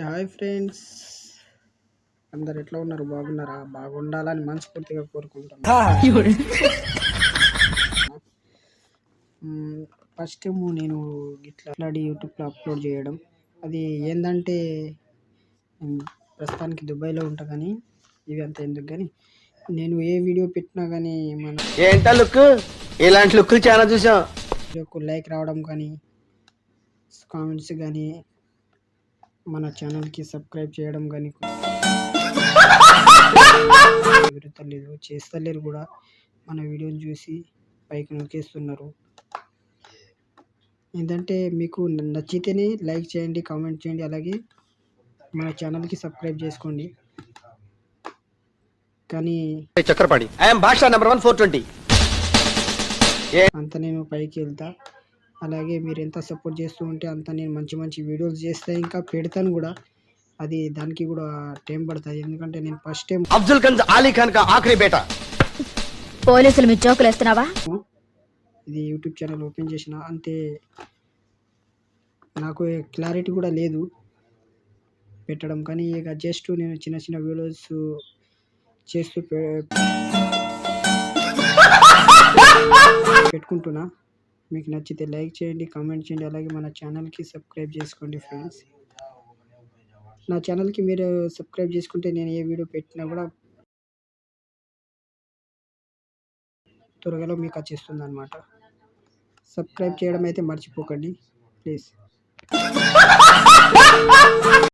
Hi friends, అందరు ఎట్లా ఉన్నారు? బాగున్నారా? బాగుండాలని మనస్ఫూర్తిగా కోరుకుంటున్నాను. ఫస్ట్ టైం నేను ఇట్లా యూట్యూబ్లో అప్లోడ్ చేయడం, అది ఏంటంటే ప్రస్తుతానికి దుబాయ్లో ఉంటా, కానీ ఇవి అంత ఎందుకు. కానీ నేను ఏ వీడియో పెట్టినా కానీ మన ఏంటా లుక్, ఇలాంటి లుక్లు చాలా చూసాం. వీడియోకు లైక్ రావడం కానీ, కామెంట్స్ కానీ, మన ఛానల్కి సబ్స్క్రైబ్ చేయడం కానీ కుదరతలేదు, చేస్తలేరు కూడా. మన వీడియోని చూసి పైకి నొక్కేస్తున్నారు. ఏంటంటే మీకు నచ్చితేనే లైక్ చేయండి, కామెంట్ చేయండి, అలాగే మన ఛానల్కి సబ్స్క్రైబ్ చేసుకోండి. కానీ చక్రపాణి ఐఎమ్ భాషా నెంబర్ 1 420 అంత నేను పైకి వెళ్తా. అలాగే మీరు ఎంత సపోర్ట్ చేస్తూ ఉంటే అంత నేను మంచి మంచి వీడియోస్ చేస్తే ఇంకా పెడతాను కూడా. అది దానికి కూడా టైం పడుతుంది, ఎందుకంటే నేను ఫస్ట్ టైం అఫ్జల్ గంజ్ ఆలీ ఖాన్ కా ఆఖరి బేటా. పోలీసులు మీ జోకులు వేస్తున్నావా? ఇది యూట్యూబ్ ఛానల్ ఓపెన్ చేసిన అంతే, నాకు క్లారిటీ కూడా లేదు పెట్టడం. కానీ ఇక జస్ట్ నేను చిన్న చిన్న వీడియోస్ చేస్తూ పెట్టుకుంటున్నా. మీకు నచ్చితే లైక్ చేయండి, కామెంట్ చేయండి, అలాగే మన ఛానల్కి సబ్స్క్రైబ్ చేసుకోండి ఫ్రెండ్స్. నా ఛానల్కి మీరు సబ్స్క్రైబ్ చేసుకుంటే నేను ఏ వీడియో పెట్టినా కూడా త్వరగా మీకు వచ్చేస్తుంది అనమాట. సబ్స్క్రైబ్ చేయడం అయితే మర్చిపోకండి ప్లీజ్.